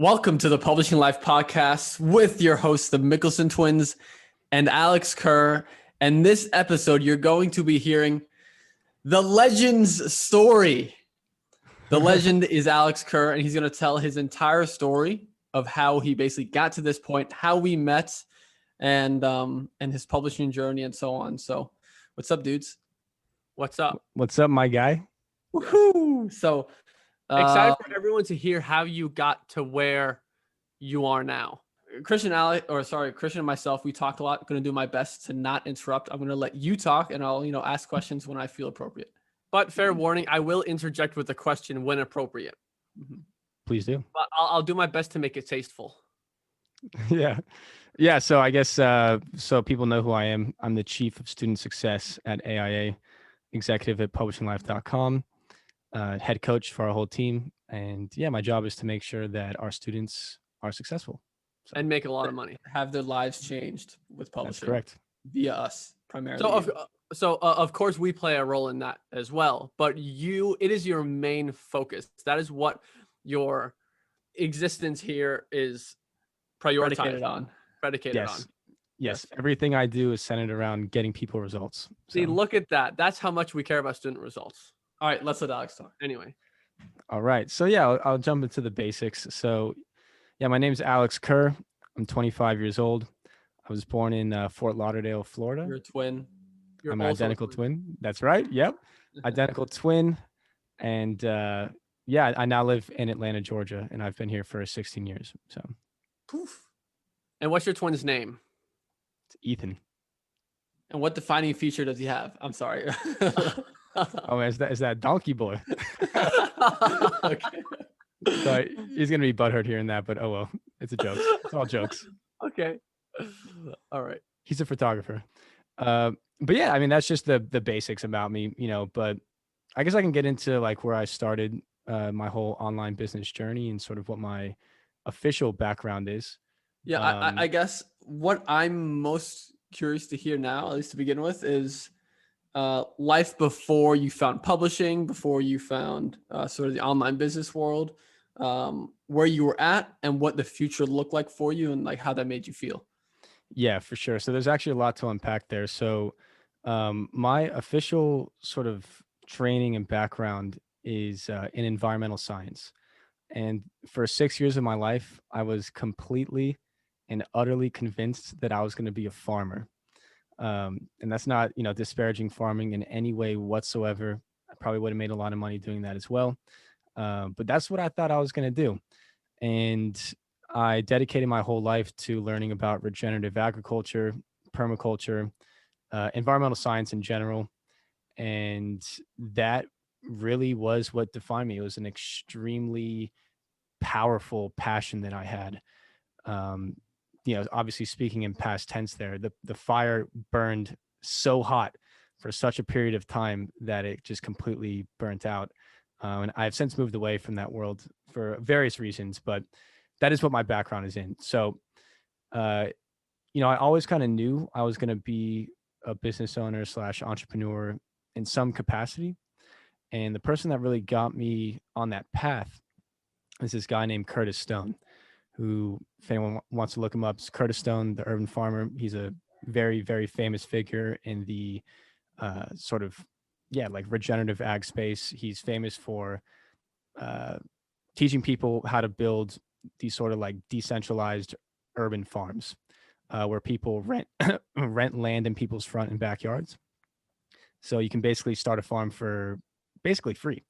Welcome to the Publishing Life podcast with your hosts, the Mickelson twins and Alex Kerr. And this episode, you're going to be hearing the legend's story. The legend is Alex Kerr, and he's going to tell his entire story of how he basically got to this point, how we met, and his publishing journey and so on. So what's up, dudes? What's up? What's up, my guy? Woohoo! So Excited for everyone to hear how you got to where you are now. Christian and myself, we talked a lot. I'm going to do my best to not interrupt. I'm going to let you talk, and I'll, ask questions when I feel appropriate. But fair warning, I will interject with a question when appropriate. Mm-hmm. Please do. But I'll do my best to make it tasteful. Yeah. So I guess, so people know who I am. I'm the Chief of Student Success at AIA, executive at publishinglife.com. Head coach for our whole team. And yeah, my job is to make sure that our students are successful. So, and make a lot of money. Have their lives changed with publishing. That's correct. Via us, primarily. So of course we play a role in that as well, but it is your main focus. That is what your existence here is predicated on. Yes. Everything I do is centered around getting people results. See, look at that. That's how much we care about student results. All right, let's let Alex talk. Anyway. All right. So yeah, I'll jump into the basics. So yeah, my name's Alex Kerr. I'm 25 years old. I was born in Fort Lauderdale, Florida. You're a twin. I'm an identical twin. That's right. Yep. Identical twin. And I now live in Atlanta, Georgia, and I've been here for 16 years. So. Poof. And what's your twin's name? It's Ethan. And what defining feature does he have? I'm sorry. Oh, is that donkey boy? Okay. So he's gonna be butthurt hearing that, but oh well, it's a joke. It's all jokes. Okay. All right. He's a photographer. But yeah, I mean that's just the basics about me, But I guess I can get into like where I started my whole online business journey and sort of what my official background is. Yeah, I guess what I'm most curious to hear now, at least to begin with, is life before you found publishing, before you found sort of the online business world, where you were at and what the future looked like for you and like how that made you feel. Yeah, for sure. So there's actually a lot to unpack there. So my official sort of training and background is in environmental science. And for 6 years of my life, I was completely and utterly convinced that I was going to be a farmer. And that's not, disparaging farming in any way whatsoever. I probably would have made a lot of money doing that as well. But that's what I thought I was going to do. And I dedicated my whole life to learning about regenerative agriculture, permaculture, environmental science in general. And that really was what defined me. It was an extremely powerful passion that I had. Obviously speaking in past tense there, the fire burned so hot for such a period of time that it just completely burnt out. And I've since moved away from that world for various reasons, but that is what my background is in. So, I always kind of knew I was going to be a business owner / entrepreneur in some capacity. And the person that really got me on that path is this guy named Curtis Stone, who, if anyone wants to look him up, is Curtis Stone, the urban farmer. He's a very, very famous figure in the regenerative ag space. He's famous for teaching people how to build these sort of like decentralized urban farms where people rent land in people's front and backyards. So you can basically start a farm for basically free.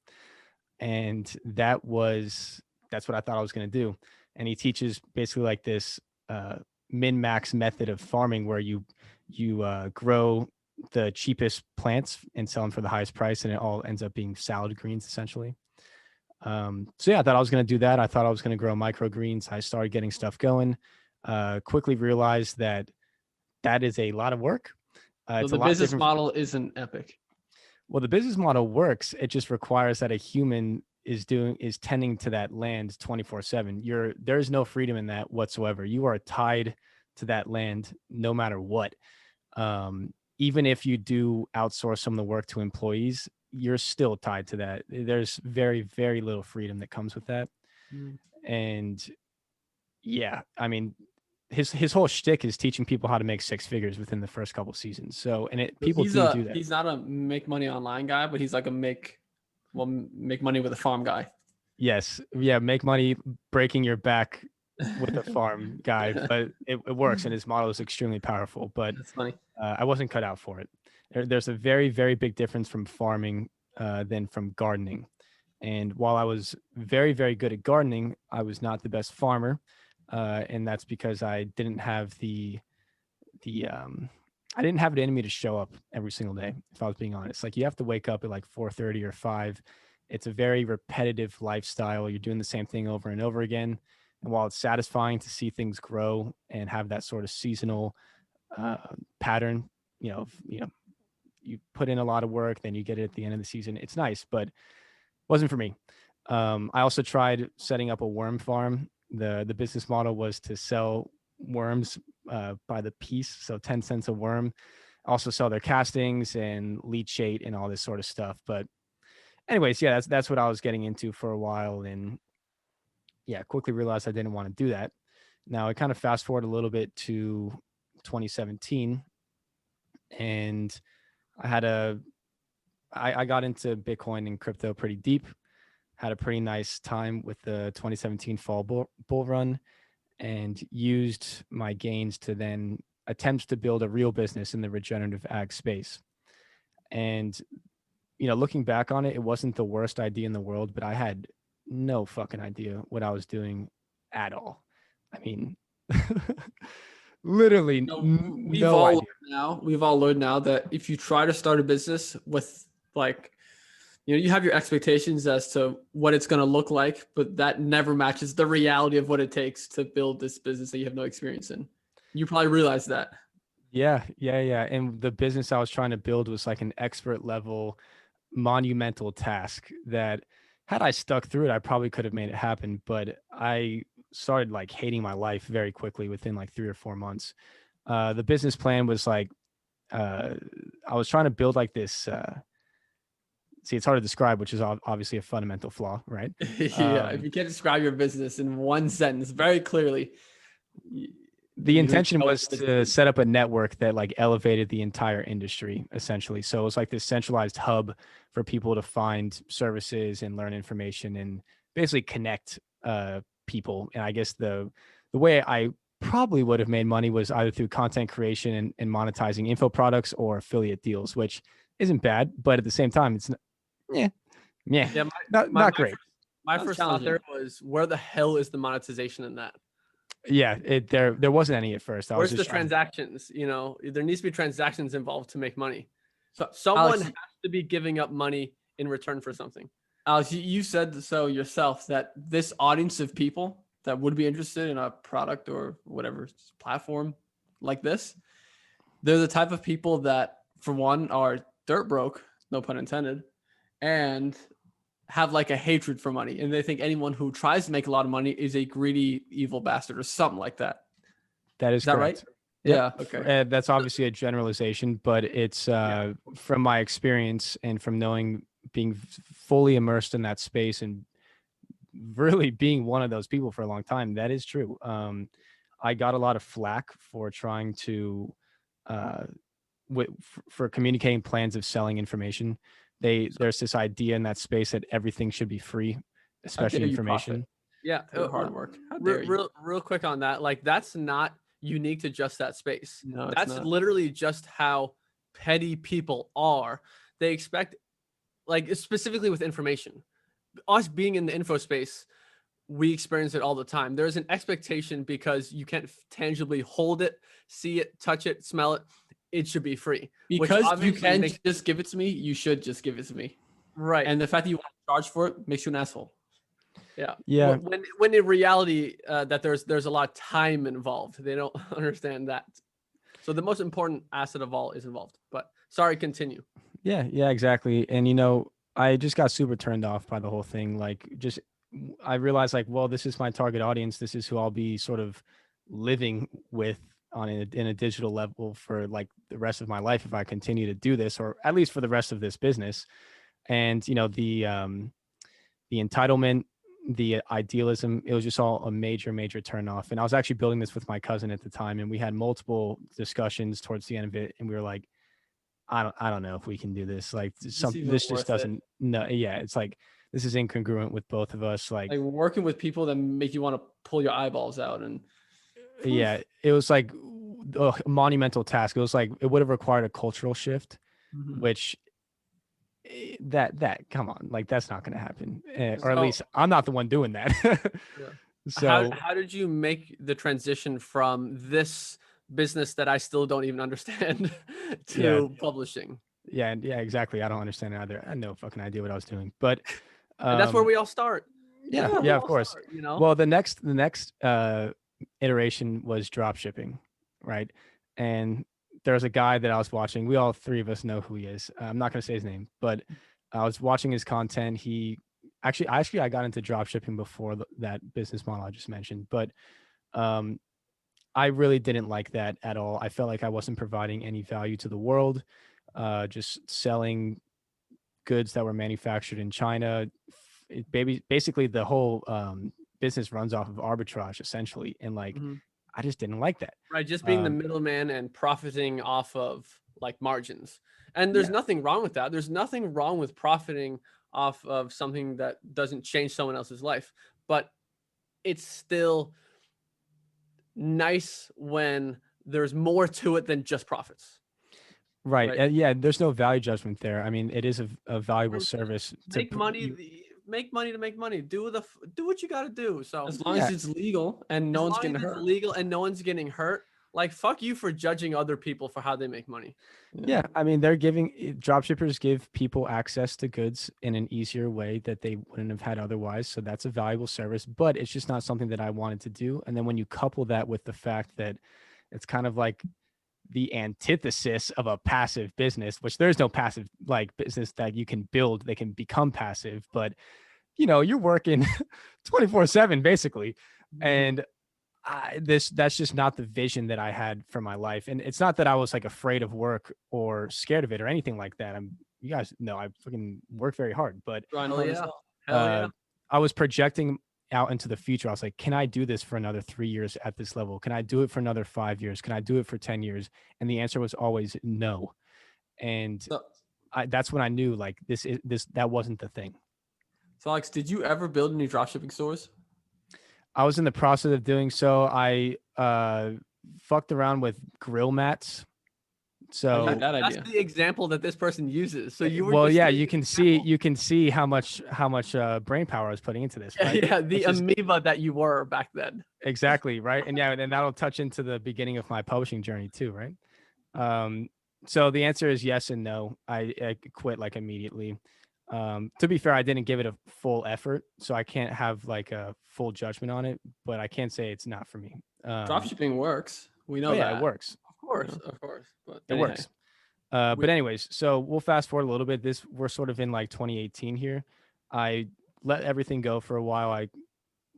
And that's what I thought I was going to do. And he teaches basically like this min-max method of farming where you grow the cheapest plants and sell them for the highest price, and it all ends up being salad greens essentially. I thought I was going to do that. I thought I was going to grow microgreens. I started getting stuff going. Quickly realized that is a lot of work. So the business model isn't epic. Well, the business model works. It just requires that a human is tending to that land 24/7. There is no freedom in that whatsoever. You are tied to that land no matter what. Even if you do outsource some of the work to employees, you're still tied to that. There's very, very little freedom that comes with that. And yeah, I mean, his whole shtick is teaching people how to make six figures within the first couple seasons. So, and people do that. He's not a make money online guy, but he's like a make money with a farm guy. Yes, yeah, make money breaking your back with a farm guy, but it works, and his model is extremely powerful. But That's funny. I wasn't cut out for it. There's a very, very big difference from farming than from gardening. And while I was very, very good at gardening, I was not the best farmer, and that's because I didn't have I didn't have it in me to show up every single day. If I was being honest, like you have to wake up at like 4:30 or 5. It's a very repetitive lifestyle. You're doing the same thing over and over again. And while it's satisfying to see things grow and have that sort of seasonal pattern, you put in a lot of work, then you get it at the end of the season. It's nice, but wasn't for me. I also tried setting up a worm farm. The business model was to sell worms by the piece, so 10 cents a worm. Also sell their castings and leachate and all this sort of stuff. But anyways, yeah, that's what I was getting into for a while, and yeah, quickly realized I didn't want to do that. Now I kind of fast forward a little bit to 2017, and I got into Bitcoin and crypto pretty deep. Had a pretty nice time with the 2017 fall bull run, and used my gains to then attempt to build a real business in the regenerative ag space. And looking back on it, it wasn't the worst idea in the world, but I had no fucking idea what I was doing at all. I mean, literally We've no all idea. We've all learned now that if you try to start a business with like, you have your expectations as to what it's going to look like, but that never matches the reality of what it takes to build this business that you have no experience in. You probably realize that. Yeah. And the business I was trying to build was like an expert level, monumental task that had I stuck through it, I probably could have made it happen. But I started like hating my life very quickly within like 3 or 4 months. The business plan was like, I was trying to build like this, see, it's hard to describe, which is obviously a fundamental flaw, right? Yeah, if you can't describe your business in one sentence very clearly. The intention was to set up a network that like elevated the entire industry, essentially. So it was like this centralized hub for people to find services and learn information and basically connect people. And I guess the way I probably would have made money was either through content creation and monetizing info products or affiliate deals, which isn't bad, but at the same time, it's not great. My first thought there was, where the hell is the monetization in that? Yeah, there wasn't any at first. Where's the transactions? There needs to be transactions involved to make money. So someone has to be giving up money in return for something. Alex, you said so yourself that this audience of people that would be interested in a product or whatever platform like this, they're the type of people that, for one, are dirt broke, no pun intended, and have like a hatred for money. And they think anyone who tries to make a lot of money is a greedy, evil bastard or something like that. Is that correct. Right? Yeah. Okay. That's obviously a generalization, but it's from my experience and from being fully immersed in that space and really being one of those people for a long time. That is true. I got a lot of flack for trying to, for communicating plans of selling information. There's this idea in that space that everything should be free, especially information. Yeah, hard work. Real quick on that. Like, that's not unique to just that space. No, that's literally just how petty people are. They expect, like, specifically with information, us being in the info space, we experience it all the time. There's an expectation because you can't tangibly hold it, see it, touch it, smell it. It should be free. Because you can just give it to me, you should just give it to me. Right. And the fact that you want to charge for it makes you an asshole. Yeah. When in reality, that there's a lot of time involved. They don't understand that. So the most important asset of all is involved. But sorry, continue. Yeah, exactly. And I just got super turned off by the whole thing. Like, I realized like, well, this is my target audience. This is who I'll be sort of living with in a digital level for like the rest of my life if I continue to do this, or at least for the rest of this business. And the entitlement the idealism, it was just all a major turn off. And I was actually building this with my cousin at the time, and we had multiple discussions towards the end of it, and we were like, I don't know if we can do this. Like this just doesn't. No, yeah, it's like this is incongruent with both of us. Like working with people that make you want to pull your eyeballs out, and yeah, it was like a monumental task. It was like it would have required a cultural shift, which that come on, like that's not going to happen, or at least I'm not the one doing that. Yeah. So how did you make the transition from this business that I still don't even understand to publishing? Yeah, exactly. I don't understand it either. I had no fucking idea what I was doing, but and that's where we all start. Yeah, of course. Start, you know. Well, the next iteration was drop shipping, right? And there's a guy that I was watching. We all three of us know who he is. I'm not going to say his name, but I was watching his content. He I got into drop shipping before that business model I just mentioned, but I really didn't like that at all. I felt like I wasn't providing any value to the world, just selling goods that were manufactured in China. Basically the whole business runs off of arbitrage essentially. And like, I just didn't like that. Right. Just being the middleman and profiting off of like margins. And there's nothing wrong with that. There's nothing wrong with profiting off of something that doesn't change someone else's life, but it's still nice when there's more to it than just profits. Right. Yeah. There's no value judgment there. I mean, it is a valuable service. Make money to make money. Do what you got to do. So as long as it's legal and no one's getting hurt. Legal and no one's getting hurt. Like fuck you for judging other people for how they make money. Yeah. I mean, dropshippers give people access to goods in an easier way that they wouldn't have had otherwise. So that's a valuable service, but it's just not something that I wanted to do. And then when you couple that with the fact that it's kind of like the antithesis of a passive business, which there's no passive like business that you can build, they can become passive, but you're working 24/7 basically. And that's just not the vision that I had for my life. And it's not that I was like afraid of work or scared of it or anything like that. You guys know I fucking work very hard, but Hell yeah. I was projecting out into the future. I was like, can I do this for another 3 years at this level? Can I do it for another 5 years? Can I do it for 10 years? And the answer was always no. And that's when I knew like that wasn't the thing. So Alex, did you ever build any dropshipping stores? I was in the process of doing so. I fucked around with grill mats. So that's the example that this person uses. So you were you can see how much brain power I was putting into this. Right? Yeah, the amoeba that you were back then. Exactly, right? And and that'll touch into the beginning of my publishing journey too, right? So the answer is yes and no. I quit like immediately. To be fair, I didn't give it a full effort, so I can't have like a full judgment on it, but I can't say it's not for me. Dropshipping works. We know that. It works. Of course. But it works. But anyways, so we'll fast forward a little bit. We're sort of in like 2018 here. I let everything go for a while. I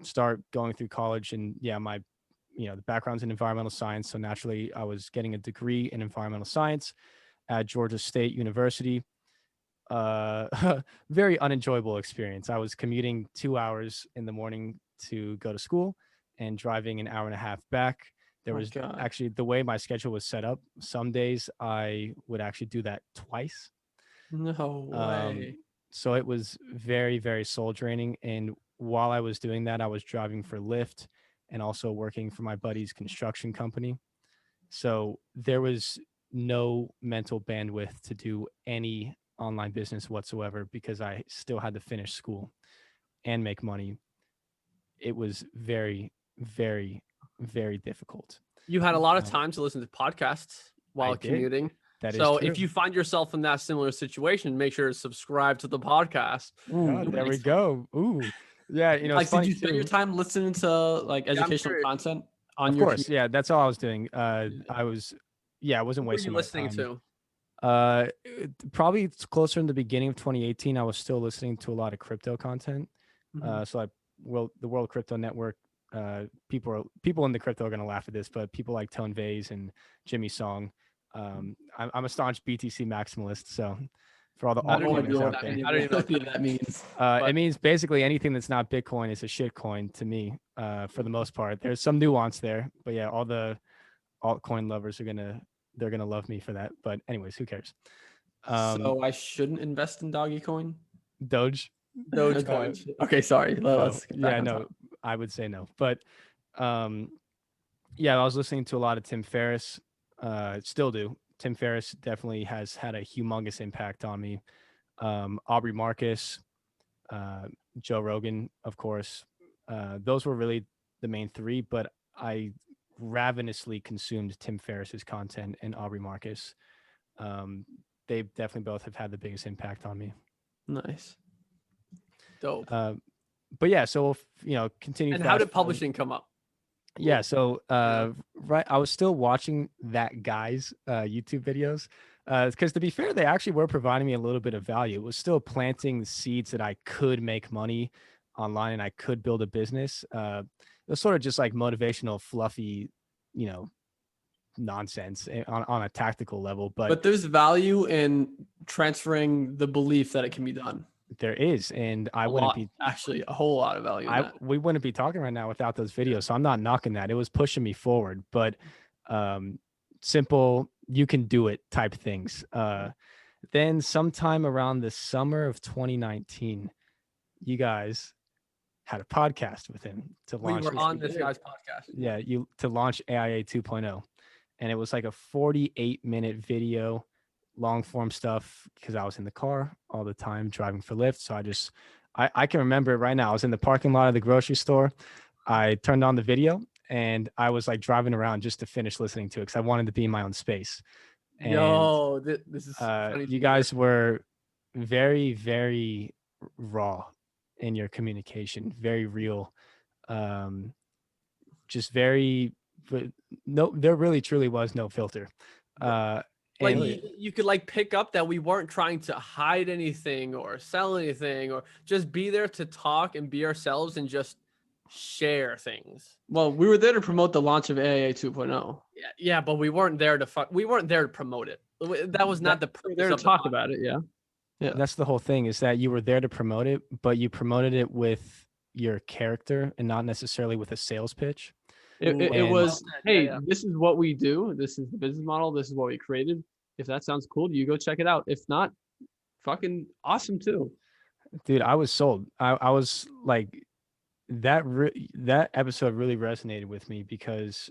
start going through college, and the background's in environmental science. So naturally I was getting a degree in environmental science at Georgia State University. Very unenjoyable experience. I was commuting 2 hours in the morning to go to school and driving an hour and a half back. There was actually the way my schedule was set up. Some days I would actually do that twice. No way. So it was very, very soul draining. And while I was doing that, I was driving for Lyft and also working for my buddy's construction company. So there was no mental bandwidth to do any online business whatsoever because I still had to finish school and make money. It was very, very, very difficult. You had a lot of time to listen to podcasts while commuting. That so is true. If you find yourself in that similar situation, make sure to subscribe to the podcast. There we go. Ooh. Yeah, like, did you spend your time listening to like educational content on your course? Yeah, that's all I was doing. I wasn't wasting my listening time. to. Probably closer in the beginning of 2018. I was still listening to a lot of crypto content. So the World Crypto Network. People in the crypto are gonna laugh at this, but people like Tone Vays and Jimmy Song. I'm a staunch BTC maximalist, so for all the I don't even altcoiners know out what there. I don't even know what that means. It means basically anything that's not Bitcoin is a shit coin to me, for the most part. There's some nuance there, but yeah, all the altcoin lovers they're gonna love me for that. But anyways, who cares? So I shouldn't invest in doggy coin? Doge. Dogecoin. Okay, sorry. Let's get back on no, top. I would say no. But yeah, I was listening to a lot of Tim Ferriss. Still do. Tim Ferriss definitely has had a humongous impact on me. Aubrey Marcus, Joe Rogan, of course. Those were really the main three, but I ravenously consumed Tim Ferriss's content and Aubrey Marcus. They definitely both have had the biggest impact on me. Nice. Dope. But yeah, so continue. And how did publishing come up? Yeah, so right, I was still watching that guy's YouTube videos because to be fair, they actually were providing me a little bit of value. It was still planting the seeds that I could make money online and I could build a business. It was sort of just like motivational, fluffy, nonsense on a tactical level. But there's value in transferring the belief that it can be done. there is, and I A wouldn't lot, be actually a whole lot of value in that. we wouldn't be talking right now without those videos. So I'm not knocking that. It was pushing me forward, but simple, you can do it type things. Then sometime around the summer of 2019, you guys had a podcast with him to launch. We were on this guy's podcast. Yeah, to launch AIA 2.0. And it was like a 48-minute video, long form stuff, because I was in the car all the time driving for Lyft. So I can remember it right now. I was in the parking lot of the grocery store. I turned on the video and I was like driving around just to finish listening to it because I wanted to be in my own space. And this is funny you guys were very, very raw in your communication, very real, just very, but no, there really truly was no filter. Like And you could like pick up that we weren't trying to hide anything or sell anything or just be there to talk and be ourselves and just share things. Well, we were there to promote the launch of AIA 2.0. Yeah, but we weren't there to we weren't there to promote it. That was not the We were purpose there to of the talk podcast. about it. Yeah. that's the whole thing, is that you were there to promote it, but you promoted it with your character and not necessarily with a sales pitch. It was, hey, Yeah. this is what we do. This is the business model. This is what we created. If that sounds cool, you go check it out. If not, fucking awesome too. Dude, I was sold. I was like, that episode really resonated with me because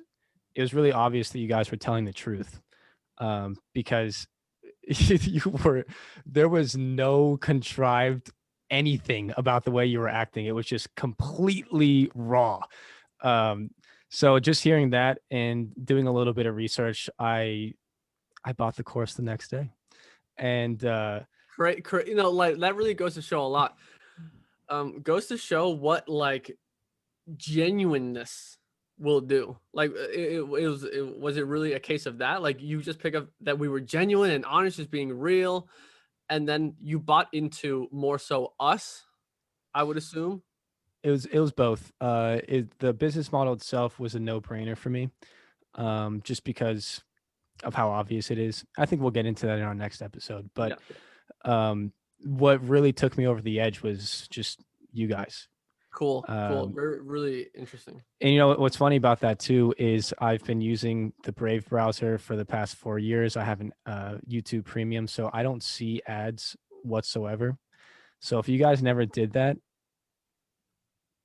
it was really obvious that you guys were telling the truth. Because there was no contrived anything about the way you were acting. It was just completely raw. So just hearing that and doing a little bit of research, I bought the course the next day. And Great, like that really goes to show a lot. Goes to show what like genuineness will do. Like was it really a case of that? Like you just pick up that we were genuine and honest, just being real, and then you bought into more so us, I would assume. it was both. The business model itself was a no-brainer for me, just because of how obvious it is. I think we'll get into that in our next episode. But what really took me over the edge was just you guys. Cool. Really interesting. And what's funny about that too is I've been using the Brave browser for the past 4 years. I have an YouTube Premium, so I don't see ads whatsoever. So if you guys never did that,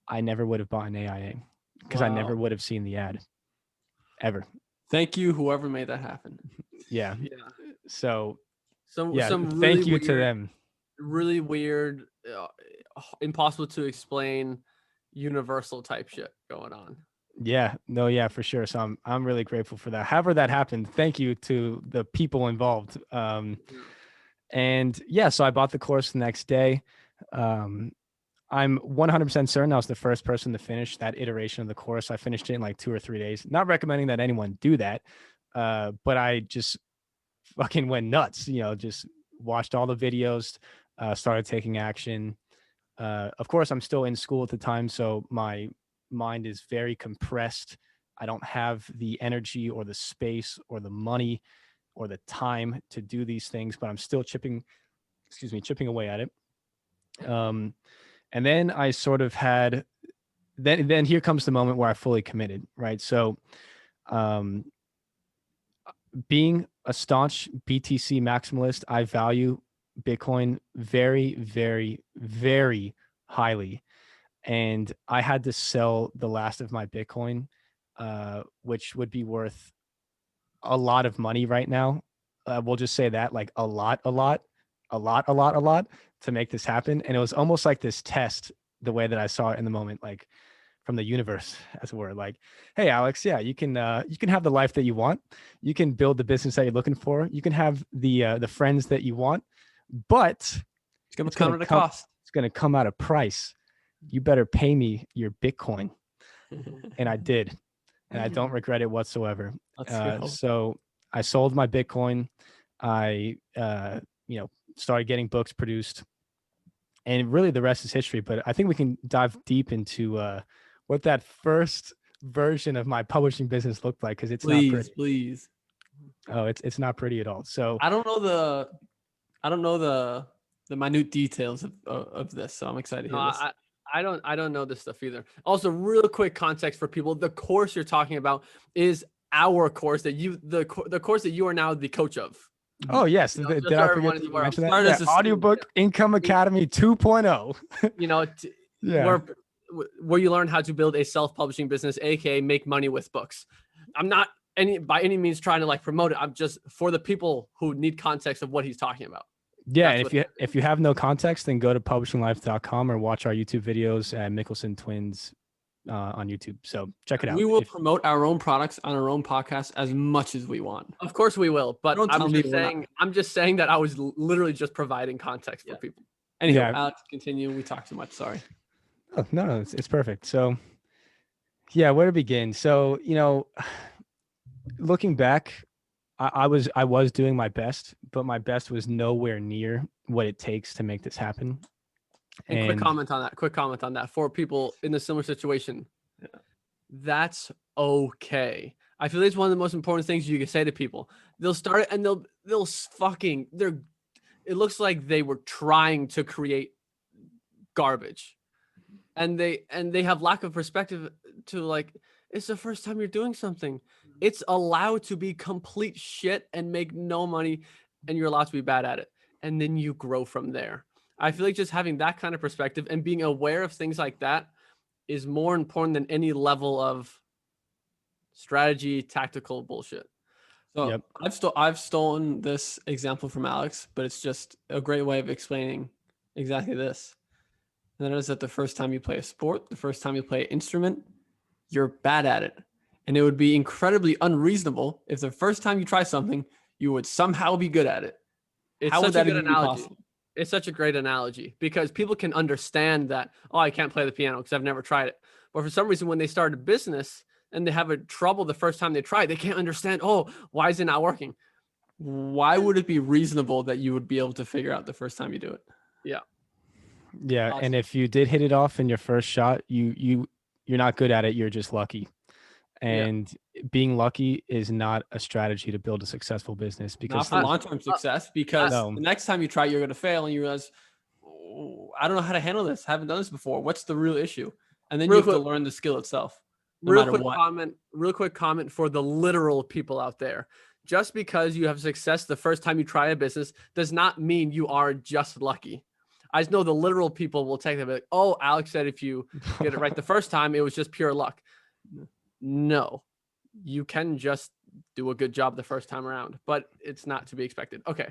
I never would have bought an AIA because I never would have seen the ad ever. Thank you, whoever made that happen. Yeah. So Some thank really you to them. Really weird, impossible to explain, universal type shit going on. Yeah, no, yeah, for sure. So I'm really grateful for that. However that happened, thank you to the people involved. And yeah, so I bought the course the next day. I'm 100% certain I was the first person to finish that iteration of the course. I finished it in like 2 or 3 days. Not recommending that anyone do that, but I just fucking went nuts. Just watched all the videos, started taking action. Of course, I'm still in school at the time, so my mind is very compressed. I don't have the energy or the space or the money or the time to do these things, but I'm still chipping chipping away at it. And then I sort of had, then here comes the moment where I fully committed, right? So, being a staunch BTC maximalist, I value Bitcoin very, very, very highly. And I had to sell the last of my Bitcoin, which would be worth a lot of money right now. We'll just say that, like a lot to make this happen. And it was almost like this test, the way that I saw it in the moment, like from the universe, as it were. Like, hey, Alex, yeah, you can have the life that you want. You can build the business that you're looking for. You can have the friends that you want, but it's going to come at a cost. It's going to come at a price. You better pay me your Bitcoin. And I did. And I don't regret it whatsoever. So I sold my Bitcoin. I, started getting books produced, and really the rest is history. But I think we can dive deep into what that first version of my publishing business looked like, because it's not pretty. Please. Oh, it's not pretty at all. So I don't know the minute details of this, so I'm excited to hear this. I don't know this stuff either. Also, real quick context for people: the course you're talking about is our course the course that you are now the coach of. Oh yes, did I forget to mention that? Audiobook Income Academy 2.0. Where you learn how to build a self-publishing business, aka make money with books. I'm not by any means trying to like promote it. I'm just for the people who need context of what he's talking about. Yeah, and if you have no context, then go to publishinglife.com or watch our YouTube videos at Mickelson Twins on YouTube. So check it out. We will promote our own products on our own podcast as much as we want. Of course we will, but I'm just saying that I was literally just providing context for people. Anyway, Alex, continue. We talk too much. Sorry. Oh, no, it's perfect. So yeah, where to begin? So, looking back, I was doing my best, but my best was nowhere near what it takes to make this happen. And quick comment on that for people in a similar situation. Yeah. That's okay. I feel like it's one of the most important things you can say to people. They'll start and it looks like they were trying to create garbage. And they have lack of perspective to like, it's the first time you're doing something. It's allowed to be complete shit and make no money, and you're allowed to be bad at it. And then you grow from there. I feel like just having that kind of perspective and being aware of things like that is more important than any level of strategy, tactical bullshit. So yep. I've stolen this example from Alex, but it's just a great way of explaining exactly this. And that is that the first time you play a sport, the first time you play an instrument, you're bad at it. And it would be incredibly unreasonable if the first time you try something, you would somehow be good at it. How would that even be possible? It's such a great analogy because people can understand that, oh, I can't play the piano because I've never tried it. But for some reason, when they start a business and they have a trouble the first time they try it, they can't understand, oh, why is it not working? Why would it be reasonable that you would be able to figure out the first time you do it? Yeah. Yeah. Awesome. And if you did hit it off in your first shot, you're not good at it. You're just lucky. And being lucky is not a strategy to build a successful business, because not for long-term success, because the next time you try, you're going to fail and you realize, oh, I don't know how to handle this. I haven't done this before. What's the real issue? And then you have to learn the skill itself. Real quick comment for the literal people out there. Just because you have success the first time you try a business does not mean you are just lucky. I just know the literal people will take them like, oh, Alex said if you get it right the first time, it was just pure luck. No, you can just do a good job the first time around, but it's not to be expected. Okay.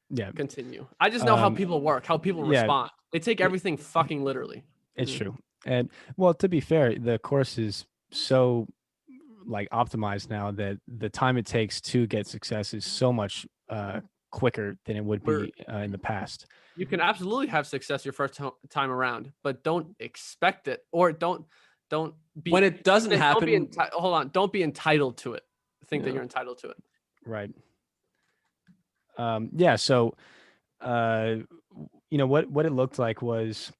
Yeah. Continue. I just know how people work, how people respond. They take everything fucking literally. It's true. And well, to be fair, the course is so like optimized now that the time it takes to get success is so much quicker than it would be in the past. You can absolutely have success your first time around, but don't expect it, or don't be, when it doesn't happen. Don't be entitled to it. Think that you're entitled to it. Right. Yeah. So, what it looked like was,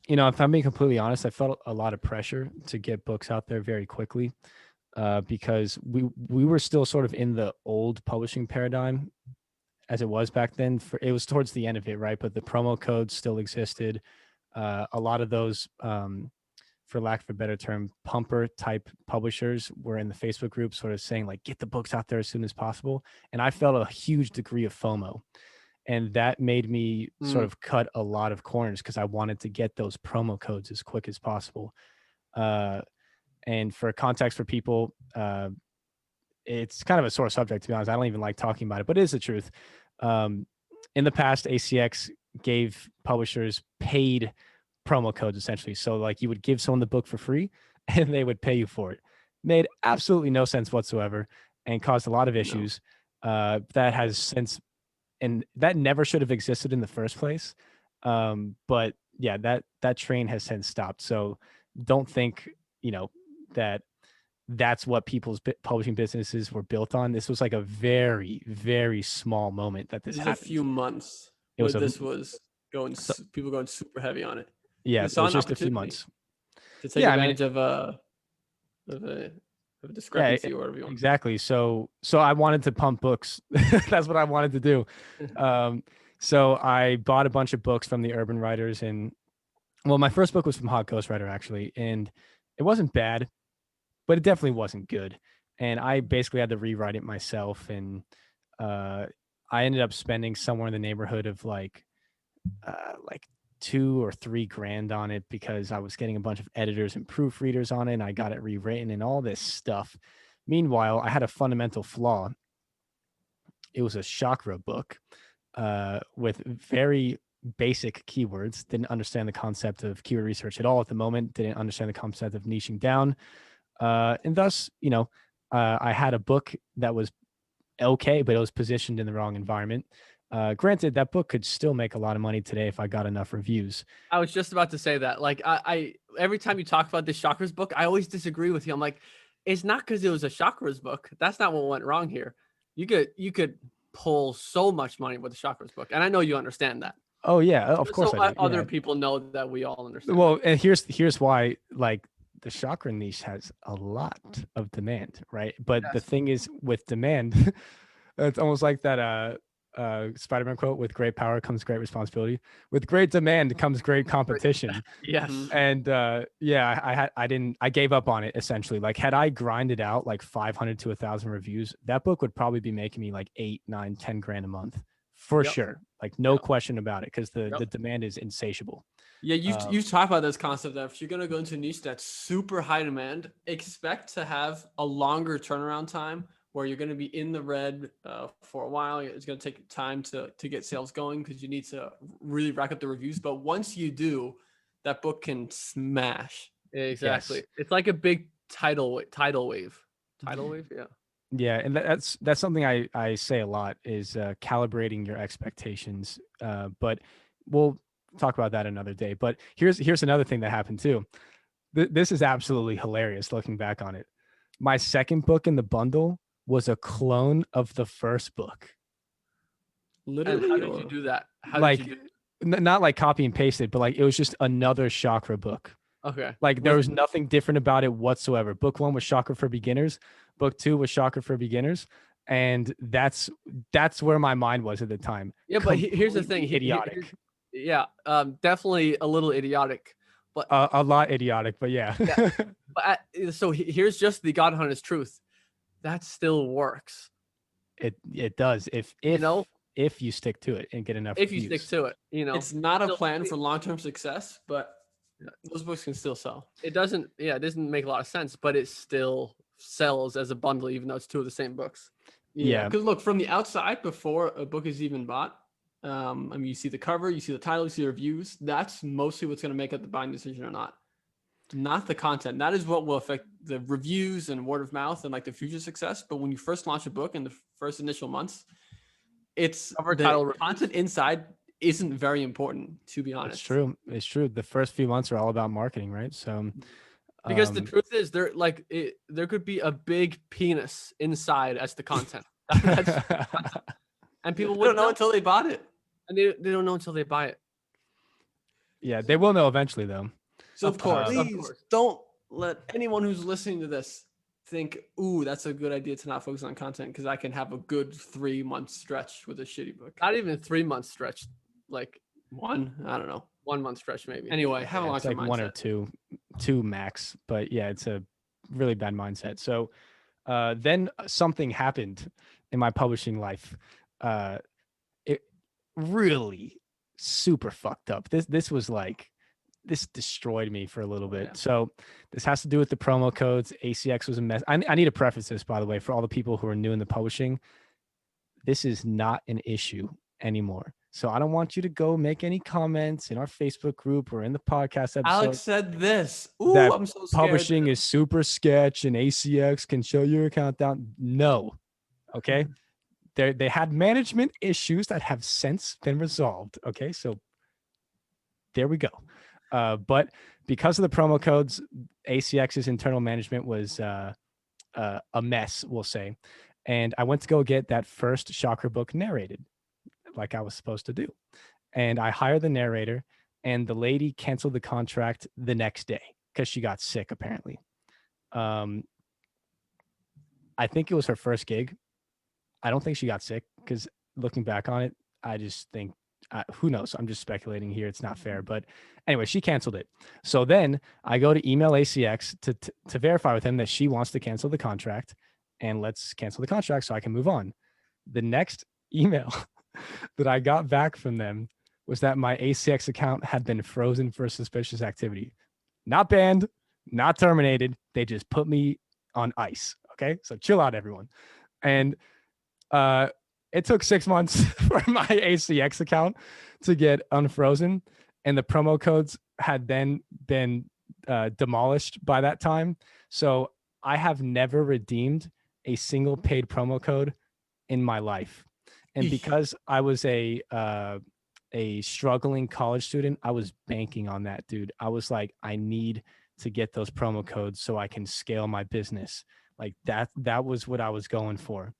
if I'm being completely honest, I felt a lot of pressure to get books out there very quickly, because we were still sort of in the old publishing paradigm as it was back then. It was towards the end of it, right? But the promo codes still existed. A lot of those, for lack of a better term, pumper type publishers were in the Facebook group sort of saying like, get the books out there as soon as possible. And I felt a huge degree of FOMO. And that made me sort of cut a lot of corners because I wanted to get those promo codes as quick as possible. And for context for people, it's kind of a sore subject, to be honest. I don't even like talking about it, but it is the truth. In the past, ACX gave publishers paid promo codes, essentially. So like you would give someone the book for free and they would pay you for it. Made absolutely no sense whatsoever and caused a lot of issues. That has since, and that never should have existed in the first place. But yeah, that train has since stopped. So don't think, that's what people's publishing businesses were built on. This was like a very, very small moment that this happened. A few months. This was going, people going super heavy on it. Yeah, it was just a few months to take advantage of a discrepancy or whatever you want. Exactly. So I wanted to pump books. That's what I wanted to do. So I bought a bunch of books from the urban writers, and my first book was from Hot Ghostwriter actually, and it wasn't bad, but it definitely wasn't good. And I basically had to rewrite it myself, and I ended up spending somewhere in the neighborhood of like $2 or $3 grand on it because I was getting a bunch of editors and proofreaders on it, and I got it rewritten and all this stuff. Meanwhile, I had a fundamental flaw. It was a chakra book with very basic keywords. Didn't understand the concept of keyword research at all at the moment. Didn't understand the concept of niching down. And thus, I had a book that was okay, but it was positioned in the wrong environment. Granted, that book could still make a lot of money today if I got enough reviews. I was just about to say that. Like, I every time you talk about this chakras book, I always disagree with you. I'm like, it's not because it was a chakras book. That's not what went wrong here. You could pull so much money with the chakras book, and I know you understand that. Oh yeah, of course. So other people know that we all understand. Well, and here's why. Like, the chakra niche has a lot of demand, right? But the thing is, with demand, it's almost like that Spider-Man quote: "With great power comes great responsibility. With great demand comes great competition." Yes. And I gave up on it essentially. Like, had I grinded out like 500 to 1,000 reviews, that book would probably be making me like 8, 9, 10 grand a month for sure. Like, no question about it, because the demand is insatiable. Yeah, you talk about this concept that if you're gonna go into a niche that's super high demand, expect to have a longer turnaround time where you're going to be in the red for a while. It's going to take time to get sales going because you need to really rack up the reviews. But once you do, that book can smash. Exactly. Yes. It's like a big tidal wave. Tidal wave, yeah. Yeah, and that's something I say a lot is calibrating your expectations. But we'll talk about that another day. But here's another thing that happened too. This is absolutely hilarious looking back on it. My second book in the bundle was a clone of the first book. Literally, how did you do that? Not like copy and pasted, but like it was just another chakra book. Okay. Like there was nothing different about it whatsoever. Book 1 was chakra for beginners. Book 2 was chakra for beginners. And that's where my mind was at the time. Yeah, but here's the thing. Idiotic. Definitely a little idiotic. But a lot idiotic, but yeah. But so here's just the God honest truth. That still works. It does if you stick to it and get enough. If you stick to it, it's not a plan for long-term success, but those books can still sell. It doesn't make a lot of sense, but it still sells as a bundle, even though it's two of the same books. Yeah. Because look, from the outside, before a book is even bought, you see the cover, you see the title, you see the reviews. That's mostly what's going to make up the buying decision or not the content. That is what will affect the reviews and word of mouth and like the future success. But when you first launch a book in the first initial months, it's the content inside isn't very important, to be honest. It's true. The first few months are all about marketing, right? So because the truth is there could be a big penis inside as the content. And people wouldn't know until they bought it. And they don't know until they buy it. Yeah, they will know eventually though. So please don't let anyone who's listening to this think, ooh, that's a good idea to not focus on content because I can have a good 3-month stretch with a shitty book. Not even 3-month stretch, like One, I don't know. 1 month stretch maybe. Anyway, have a It's long-term like mindset. one or two max, but yeah, it's a really bad mindset. So then something happened in my publishing life. It really super fucked up. This was like, this destroyed me for a little bit. Yeah. So this has to do with the promo codes. ACX was a mess. I need to preface this, by the way, for all the people who are new in the publishing. This is not an issue anymore. So I don't want you to go make any comments in our Facebook group or in the podcast episode. Alex said this. Ooh, that I'm so scared. Publishing is super sketch and ACX can show your account down. No. Okay. They had management issues that have since been resolved. Okay. So there we go. But because of the promo codes, ACX's internal management was a mess, we'll say. And I went to go get that first Shocker book narrated like I was supposed to do. And I hired the narrator, and the lady canceled the contract the next day because she got sick, apparently. I think it was her first gig. I don't think she got sick because looking back on it, I just think, who knows? I'm just speculating here. It's not fair. But anyway, she canceled it. So then I go to email ACX to verify with him that she wants to cancel the contract, and let's cancel the contract so I can move on. The next email that I got back from them was that my ACX account had been frozen for suspicious activity. Not banned, not terminated. They just put me on ice. Okay. So chill out, everyone. And it took 6 months for my ACX account to get unfrozen. And the promo codes had then been demolished by that time. So I have never redeemed a single paid promo code in my life. And because I was a struggling college student, I was banking on that, dude. I was like, I need to get those promo codes so I can scale my business. Like that was what I was going for.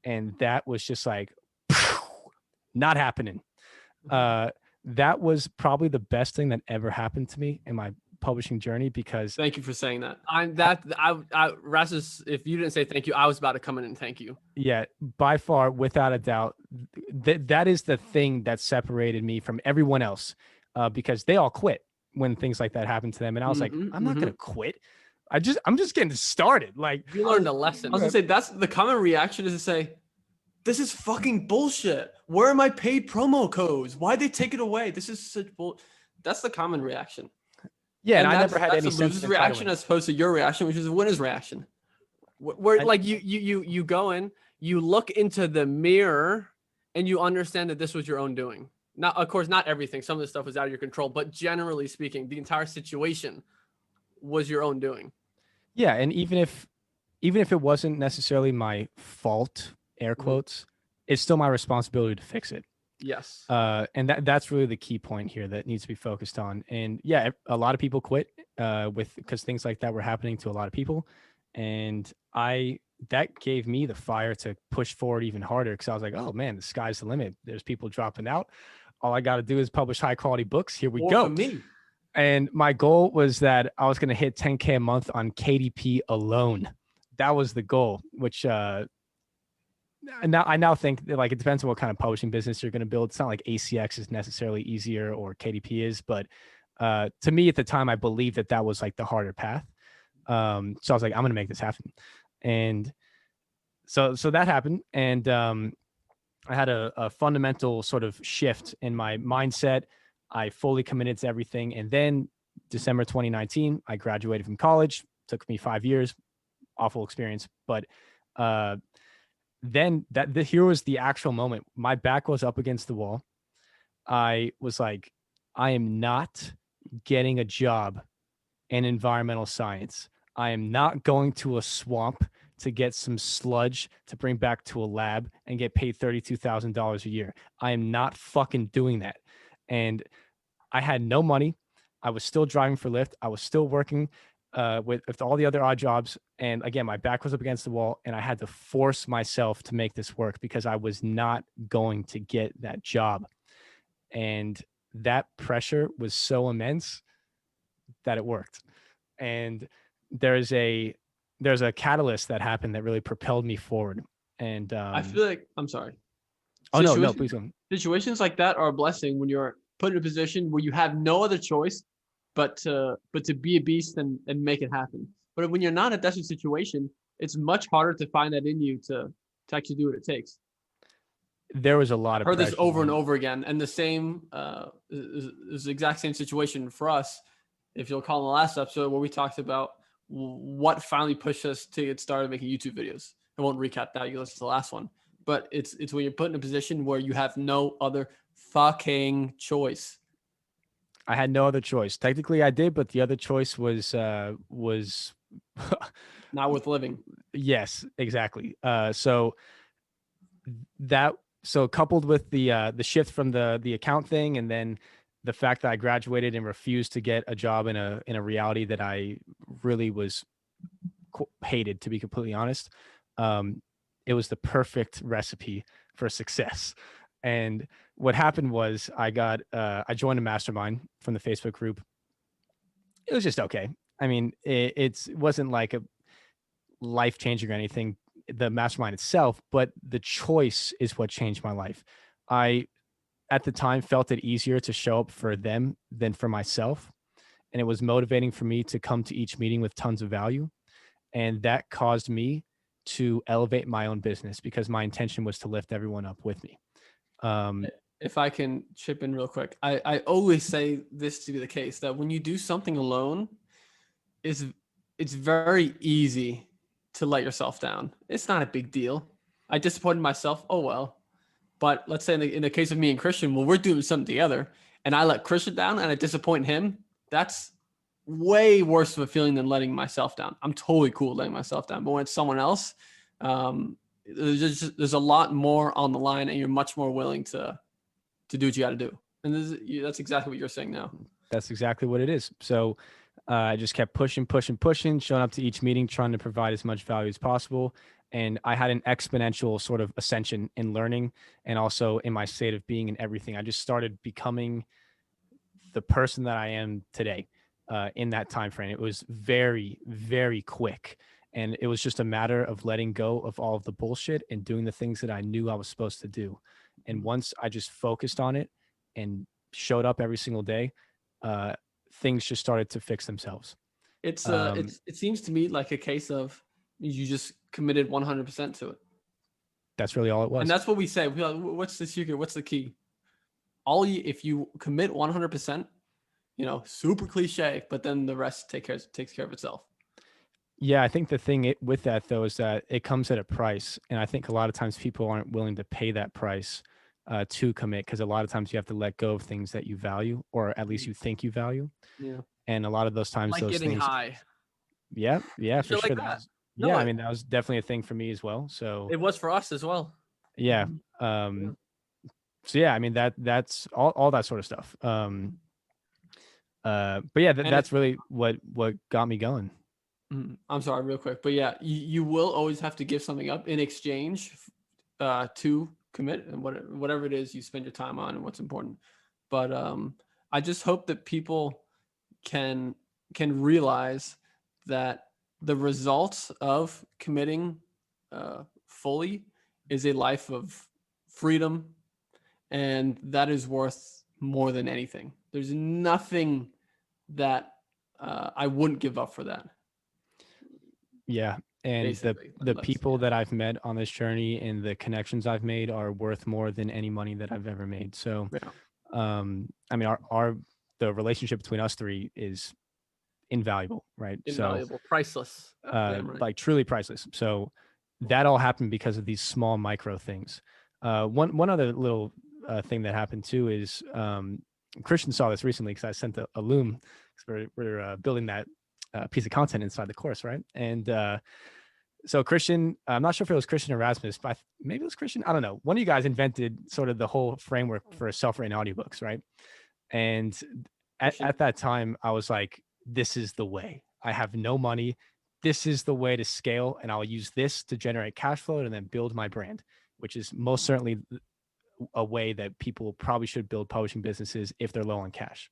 And that was just like, not happening. That was probably the best thing that ever happened to me in my publishing journey, because Thank you for saying that. Rasmus, if you didn't say thank you, I was about to come in and thank you. Yeah, by far, without a doubt, that is the thing that separated me from everyone else, because they all quit when things like that happened to them. And I was like, I'm not going to quit. I'm just getting started. Like, you learned a lesson. I was gonna say, that's the common reaction, is to say, this is fucking bullshit. Where are my paid promo codes? Why'd they take it away? This is such bull. That's the common reaction. Yeah, and I never had any sense of loser's reaction as opposed to your reaction, which is a winner's reaction. Where like you go in, you look into the mirror, and you understand that this was your own doing. Now, of course, not everything. Some of the stuff was out of your control, but generally speaking, the entire situation was your own doing. Yeah, and even if it wasn't necessarily my fault, air quotes, it's still my responsibility to fix it. Yes. And that's really the key point here that needs to be focused on. And yeah, a lot of people quit because things like that were happening to a lot of people. And that gave me the fire to push forward even harder, because I was like, oh man, the sky's the limit. There's people dropping out. All I got to do is publish high quality books. Here we go. For me. And my goal was that I was going to hit 10K a month on KDP alone. That was the goal, which I now think that, like, it depends on what kind of publishing business you're going to build. It's not like ACX is necessarily easier or KDP is, but to me at the time, I believed that was like the harder path. So I was like, I'm going to make this happen. And so that happened. And I had a fundamental sort of shift in my mindset. I fully committed to everything. And then December 2019, I graduated from college. Took me 5 years, awful experience. But then here was the actual moment. My back was up against the wall. I was like, I am not getting a job in environmental science. I am not going to a swamp to get some sludge to bring back to a lab and get paid $32,000 a year. I am not fucking doing that. And I had no money. I was still driving for Lyft. I was still working with all the other odd jobs. And again, my back was up against the wall, and I had to force myself to make this work because I was not going to get that job. And that pressure was so immense that it worked. And there's a there's a catalyst that happened that really propelled me forward. And I feel like, I'm sorry. Oh, no, please go. Situations like that are a blessing when you're put in a position where you have no other choice but to be a beast and make it happen. But when you're not in a desperate situation, it's much harder to find that in you to actually do what it takes. There was a lot of I've heard this pressure, over and man. over again, and the same is the exact same situation for us. If you'll recall in the last episode where we talked about what finally pushed us to get started making YouTube videos. I won't recap that. You listen to the last one, but it's when you're put in a position where you have no other fucking choice. I had no other choice. Technically, I did, but the other choice was Not worth living. Yes, exactly. So coupled with the shift from the account thing, and then the fact that I graduated and refused to get a job in a reality that I really was hated, to be completely honest, it was the perfect recipe for success. And what happened was I joined a mastermind from the Facebook group. It was just okay. I mean, it wasn't like a life changing or anything, the mastermind itself, but the choice is what changed my life. I, at the time, felt it easier to show up for them than for myself. And it was motivating for me to come to each meeting with tons of value. And that caused me to elevate my own business because my intention was to lift everyone up with me. If I can chip in real quick, I always say this to be the case, that when you do something alone, it's very easy to let yourself down. It's not a big deal. I disappointed myself. Oh, well. But let's say in the case of me and Christian, well, we're doing something together and I let Christian down and I disappoint him. That's way worse of a feeling than letting myself down. I'm totally cool letting myself down. But when it's someone else, there's a lot more on the line and you're much more willing to do what you got to do. And that's exactly what you're saying now. That's exactly what it is. So I just kept pushing, showing up to each meeting, trying to provide as much value as possible. And I had an exponential sort of ascension in learning and also in my state of being and everything. I just started becoming the person that I am today in that time frame. It was very, very quick. And it was just a matter of letting go of all of the bullshit and doing the things that I knew I was supposed to do. And once I just focused on it and showed up every single day, things just started to fix themselves. It seems to me like a case of you just committed 100% to it. That's really all it was. And that's what we say. We're like, what's the secret? What's the key? If you commit 100%, super cliche, but then the rest takes care of itself. Yeah, I think the thing with that though is that it comes at a price, and I think a lot of times people aren't willing to pay that price to commit, because a lot of times you have to let go of things that you value, or at least you think you value. Yeah. And a lot of those times, like those getting things. high. Yeah, for like sure. That. I mean, that was definitely a thing for me as well. So it was for us as well. Yeah. So yeah, I mean that's all that sort of stuff. But yeah, that's really what got me going. I'm sorry, real quick, but yeah, you will always have to give something up in exchange to commit, and whatever it is you spend your time on and what's important. But I just hope that people can realize that the results of committing fully is a life of freedom, and that is worth more than anything. There's nothing that I wouldn't give up for that. Yeah. And basically, the people that I've met on this journey and the connections I've made are worth more than any money that I've ever made. So, I mean, the relationship between us three is invaluable, right? Invaluable, priceless, like truly priceless. So that all happened because of these small micro things. One other little thing that happened too is Christian saw this recently because I sent a Loom, because we're building that piece of content inside the course, right? And so Christian, I'm not sure if it was Christian or Rasmus, but maybe it was Christian. I don't know. One of you guys invented sort of the whole framework for self-written audiobooks, right? And at that time, I was like, this is the way. I have no money. This is the way to scale, and I'll use this to generate cash flow and then build my brand, which is most certainly a way that people probably should build publishing businesses if they're low on cash.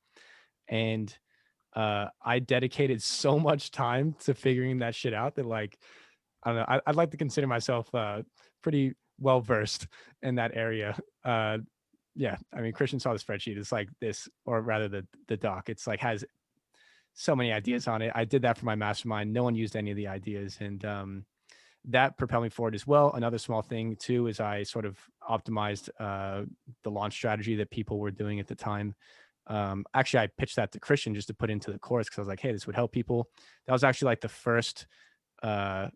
And I dedicated so much time to figuring that shit out that like, I don't know, I'd like to consider myself pretty well versed in that area. Yeah, I mean, Christian saw the spreadsheet. It's like this, or rather the doc. It's like has so many ideas on it. I did that for my mastermind. No one used any of the ideas, and that propelled me forward as well. Another small thing too is I sort of optimized the launch strategy that people were doing at the time. Actually, I pitched that to Christian just to put into the course because I was like, hey, this would help people. That was actually like the first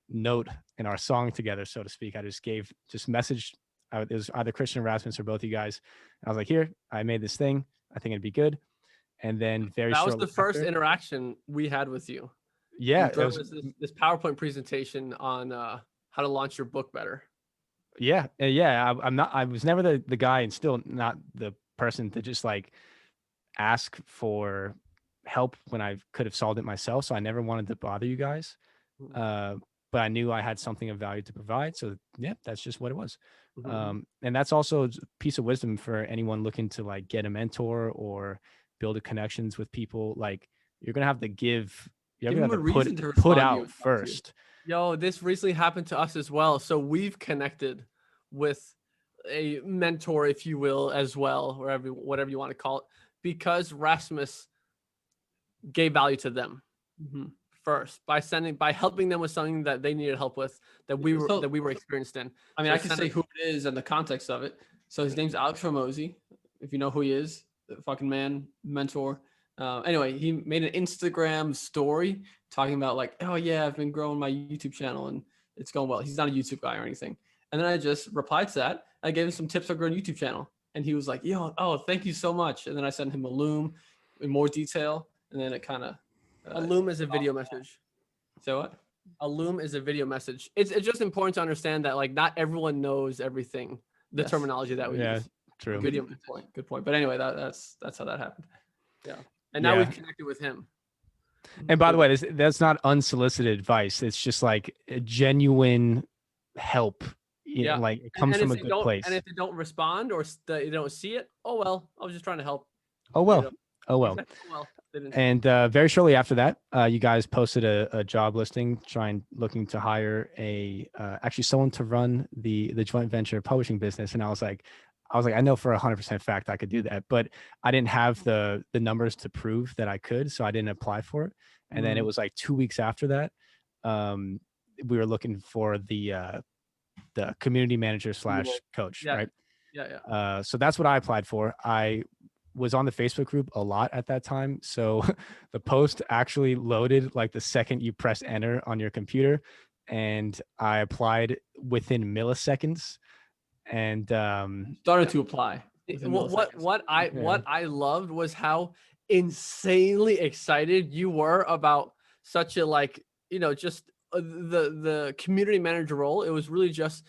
note in our song together, so to speak. I just messaged. It was either Christian or Rasmus or both you guys. I was like, here, I made this thing. I think it'd be good. And then that was the first interaction we had with you. Yeah, it was this PowerPoint presentation on how to launch your book better. Yeah. I was never the guy, and still not the person to just like ask for help when I could have solved it myself. So I never wanted to bother you guys. But I knew I had something of value to provide. So yeah, that's just what it was. And that's also a piece of wisdom for anyone looking to like get a mentor or build connections with people. Like you're going to have to give, you're going to have to put out first. Yo, this recently happened to us as well. So we've connected with a mentor, if you will, as well, whatever you want to call it, because Rasmus gave value to them first by helping them with something that they needed help with that we were experienced in. I mean, I can say who it is and the context of it. So his name's Alex Ramosi, if you know who he is, the fucking man, mentor. Anyway, he made an Instagram story talking about like, oh yeah, I've been growing my YouTube channel and it's going well. He's not a YouTube guy or anything. And then I just replied to that. I gave him some tips on growing a YouTube channel. And he was like, yo, oh, thank you so much. And then I sent him a Loom in more detail. And then it kind of... a Loom is a video message. So what? A Loom is a video message. It's just important to understand that like not everyone knows everything, the terminology that we use. True. Good point. But anyway, that's how that happened. Yeah. And now we've connected with him. And by the way, that's not unsolicited advice. It's just like a genuine help. You know, like it comes from a good place. And if they don't respond or they don't see it, oh well, I was just trying to help. Oh well. And very shortly after that, you guys posted a job listing looking to hire actually someone to run the joint venture publishing business. And I was like, I know for 100% fact I could do that, but I didn't have the numbers to prove that I could, so I didn't apply for it. And then it was like 2 weeks after that, we were looking for the community manager / coach, right? Yeah. So that's what I applied for. I was on the Facebook group a lot at that time. So the post actually loaded like the second you press enter on your computer, and I applied within milliseconds. And started to apply. What I loved was how insanely excited you were about such a like, just the community manager role. It was really just,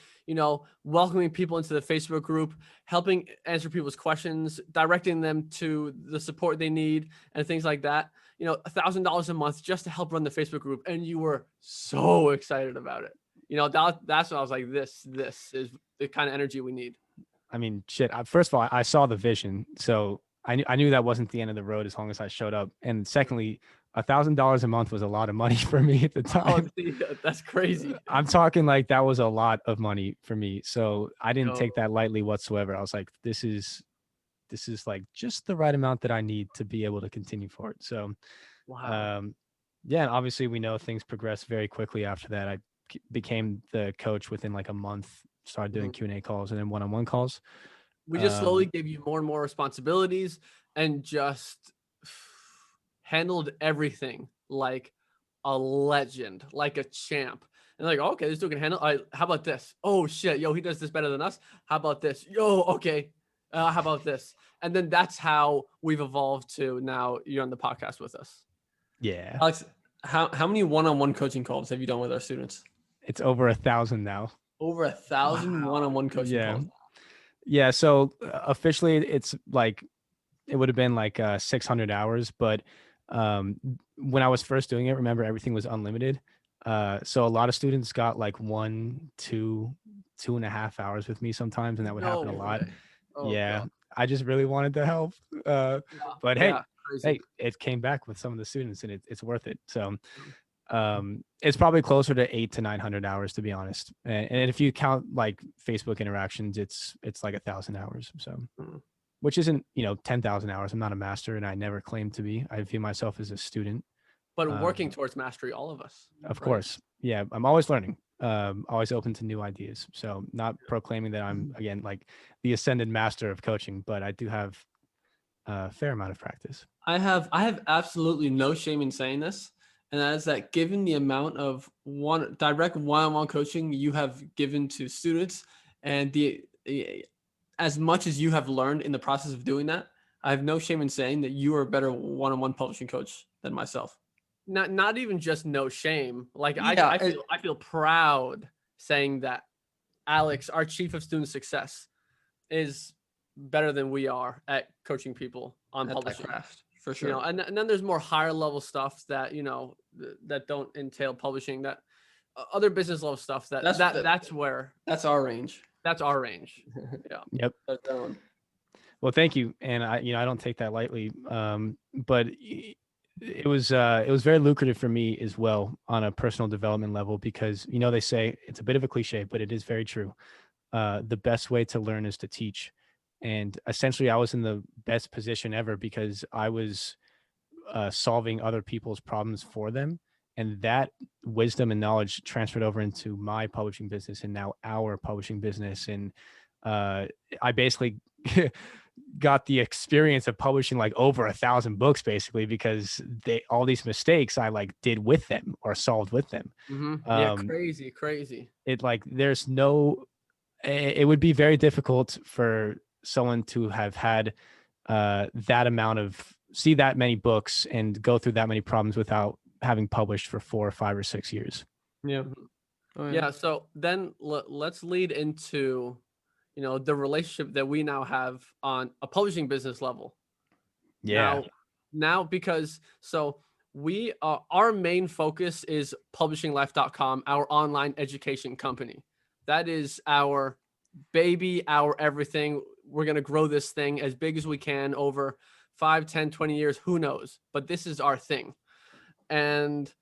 welcoming people into the Facebook group, helping answer people's questions, directing them to the support they need and things like that. $1,000 a month just to help run the Facebook group. And you were so excited about it. That's when I was like, this is the kind of energy we need. I mean, shit. First of all, I saw the vision. So I knew that wasn't the end of the road as long as I showed up. And secondly, $1,000 a month was a lot of money for me at the time. That's crazy. I'm talking like that was a lot of money for me. So I didn't take that lightly whatsoever. I was like, this is like just the right amount that I need to be able to continue for it. So, obviously we know things progressed very quickly after that. I became the coach within like a month, started doing Q&A calls and then one-on-one calls. We just slowly gave you more and more responsibilities and just handled everything like a legend, like a champ. And like, okay, this dude can handle. How about this? Oh shit, yo, he does this better than us. How about this? Yo, okay. How about this? And then that's how we've evolved to now you're on the podcast with us. Yeah. Alex, how many one-on-one coaching calls have you done with our students? It's over 1,000 now. Over 1,000 one-on-one coaching calls. Yeah. So officially it's like, it would have been like 600 hours, but when I was first doing it, remember everything was unlimited. So a lot of students got like 1, 2, 2.5 hours with me sometimes. And that would happen a lot. Oh, yeah. God. I just really wanted to help. But hey, hey, it came back with some of the students, and it's worth it. So it's probably closer to 800 to 900 hours, to be honest. And if you count like Facebook interactions, it's like 1,000 hours. So, which isn't 10,000 hours. I'm not a master, and I never claimed to be. I view myself as a student. But working towards mastery, all of us. Of course, yeah. I'm always learning. Always open to new ideas. So, not proclaiming that I'm again like the ascended master of coaching, but I do have a fair amount of practice. I have absolutely no shame in saying this. And that is that given the amount of direct one-on-one coaching you have given to students and as much as you have learned in the process of doing that, I have no shame in saying that you are a better one-on-one publishing coach than myself. Not even just no shame. Like Yeah, I feel proud saying that Alex, our chief of student success, is better than we are at coaching people on publishing. That craft. For sure. And then there's more higher level stuff that, that don't entail publishing, that other business level stuff that's our range. That's our range. Yeah. Yep. Well, thank you. And I don't take that lightly. But it was very lucrative for me as well on a personal development level, because, they say it's a bit of a cliche, but it is very true. The best way to learn is to teach. And essentially, I was in the best position ever because I was solving other people's problems for them. And that wisdom and knowledge transferred over into my publishing business and now our publishing business. And I basically got the experience of publishing like over 1,000 books, basically, because all these mistakes I like did with them or solved with them. Crazy. It like, it would be very difficult for someone to have had see that many books and go through that many problems without having published for 4 or 5 or 6 years. Yeah. Oh, yeah. So then let's lead into, the relationship that we now have on a publishing business level. Yeah. Now because we our main focus is publishinglife.com, our online education company. That is our baby, our everything. We're going to grow this thing as big as we can over 5, 10, 20 years, who knows, but this is our thing. And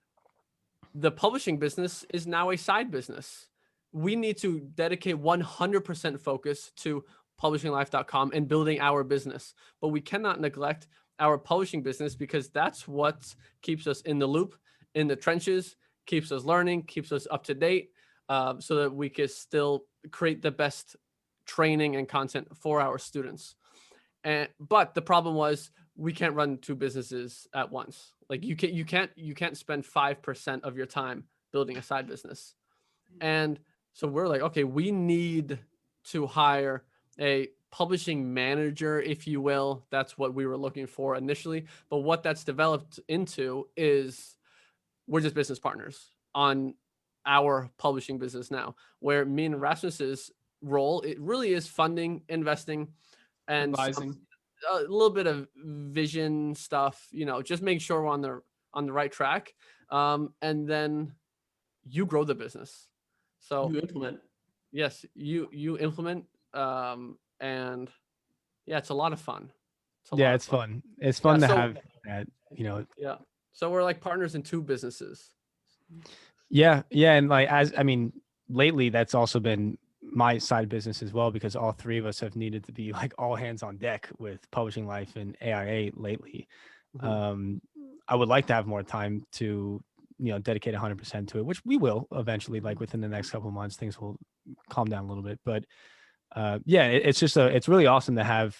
the publishing business is now a side business. We need to dedicate 100% focus to publishinglife.com and building our business, but we cannot neglect our publishing business because that's what keeps us in the loop, in the trenches, keeps us learning, keeps us up to date, so that we can still create the best training and content for our students. But the problem was we can't run 2 businesses at once. Like you can't spend 5% of your time building a side business. And so we're like, okay, we need to hire a publishing manager, if you will. That's what we were looking for initially. But what that's developed into is we're just business partners on our publishing business now, where me and Rasmus's role, it really is funding, investing, and advising. A little bit of vision stuff, just make sure we're on the right track. And then you grow the business. So you implement. Yes, you implement. And yeah, it's a lot of fun. It's fun. It's fun to have that, Yeah. So we're like partners in 2 businesses. Yeah. And like, lately that's also been my side business as well, because all 3 of us have needed to be like all hands on deck with Publishing Life and AIA lately. Mm-hmm. I would like to have more time to, dedicate 100% to it, which we will eventually, like within the next couple of months, things will calm down a little bit. But it's really awesome to have,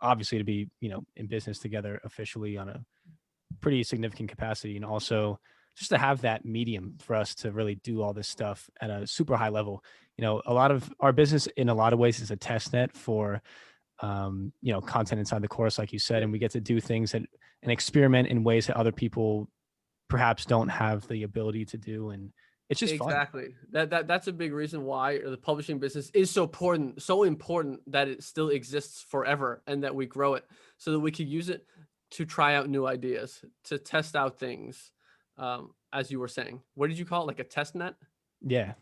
obviously, to be, in business together officially on a pretty significant capacity, and also just to have that medium for us to really do all this stuff at a super high level. A lot of our business in a lot of ways is a test net for, content inside the course, like you said, and we get to do things and experiment in ways that other people perhaps don't have the ability to do. And it's just fun. Exactly. That's a big reason why the publishing business is so important that it still exists forever and that we grow it so that we can use it to try out new ideas, to test out things. As you were saying, what did you call it? Like a test net? Yeah.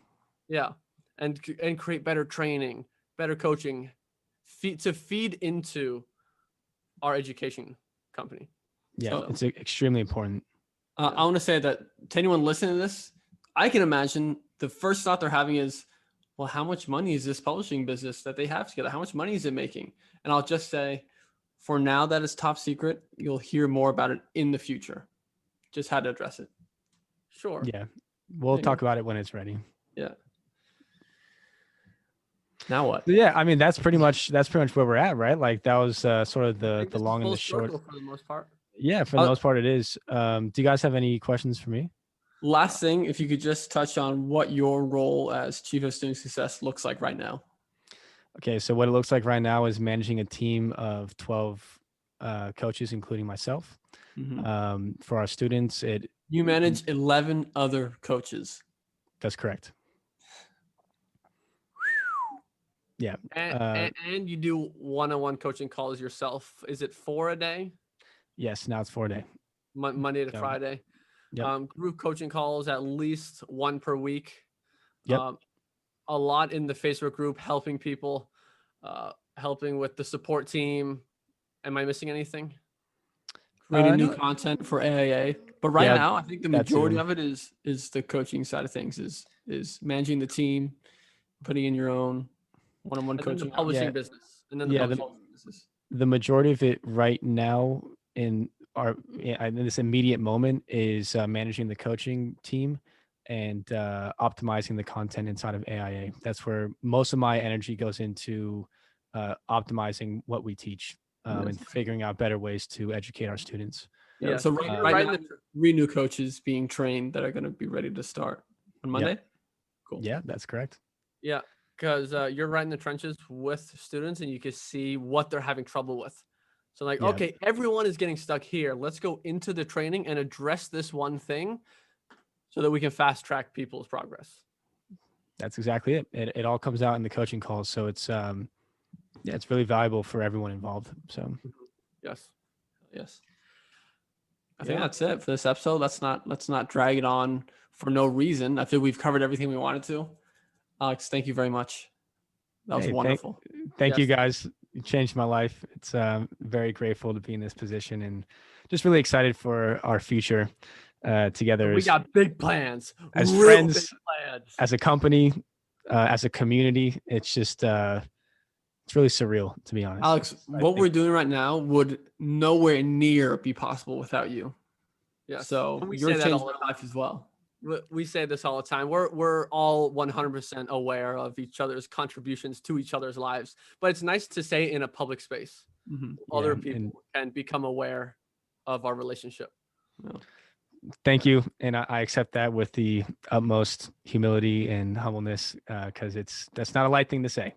And create better training, better coaching, to feed into our education company. Yeah, So, it's extremely important. I want to say that to anyone listening to this, I can imagine the first thought they're having is, well, how much money is this publishing business that they have together? How much money is it making? And I'll just say, for now, that is top secret. You'll hear more about it in the future. Just how to address it. Sure. Yeah, we'll talk about it when it's ready. Yeah. Now what? So yeah, I mean that's pretty much where we're at, right? Like that was sort of the long and the short. For the most part. Yeah, for the most part, it is. Do you guys have any questions for me? Last thing, if you could just touch on what your role as Chief of Student Success looks like right now. Okay, so what it looks like right now is managing a team of 12 coaches, including myself. For our students, you manage 11 other coaches. That's correct. Yeah. And you do one-on-one coaching calls yourself. Is it 4 a day? Yes, now it's 4 a day. Monday to Friday. Yep. Group coaching calls at least 1 per week. Yep. A lot in the Facebook group, helping people, helping with the support team. Am I missing anything? Creating new content for AIA. But right now, I think the majority of it is the coaching side of things, is managing the team, putting in your own one-on-one coaching. The publishing business. And then the publishing business. The majority of it right now in this immediate moment is managing the coaching team and optimizing the content inside of AIA. That's where most of my energy goes into optimizing what we teach and figuring out better ways to educate our students. Yeah. So right now, 3 new coaches being trained that are going to be ready to start on Monday. Yep. Cool. Yeah, that's correct. Yeah, because you're right in the trenches with students and you can see what they're having trouble with. So like, okay, everyone is getting stuck here. Let's go into the training and address this one thing so that we can fast track people's progress. That's exactly it. It all comes out in the coaching calls. So it's, it's really valuable for everyone involved. So yes. I think that's it for this episode. Let's not drag it on for no reason. I feel we've covered everything we wanted to. Alex, thank you very much. That was wonderful. Thank you guys. You changed my life. It's very grateful to be in this position and just really excited for our future together. We got big plans. As friends, as a company, as a community. It's just it's really surreal, to be honest. Alex, what we're doing right now would nowhere near be possible without you. Yeah. So you're changing my life as well. We say this all the time. We're all 100% aware of each other's contributions to each other's lives, but it's nice to say in a public space. Other people can become aware of our relationship. Thank you, and I accept that with the utmost humility and humbleness, because that's not a light thing to say.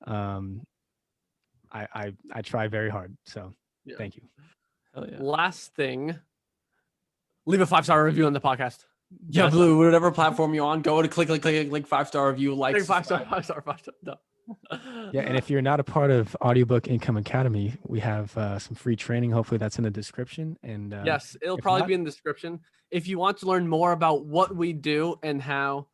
I try very hard. So thank you. Hell yeah. Last thing, leave a 5-star review on the podcast. Yeah, Blue, whatever platform you're on, go to click 5-star review, like 5-star. No. Yeah, and if you're not a part of Audiobook Income Academy, we have some free training. Hopefully that's in the description. And yes, it'll probably be in the description. If you want to learn more about what we do and how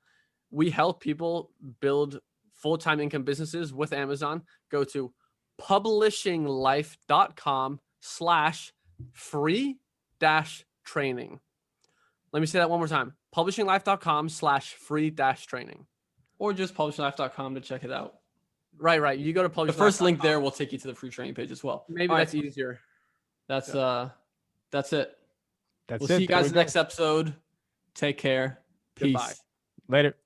we help people build full-time income businesses with Amazon, go to publishinglife.com/free-training. Let me say that one more time. publishinglife.com/free-training. Or just publishinglife.com to check it out. Right. You go to publishinglife.com. The first link there will take you to the free training page as well. Maybe that's easier. That's it. We'll see you guys next episode. Take care. Peace. Goodbye. Later.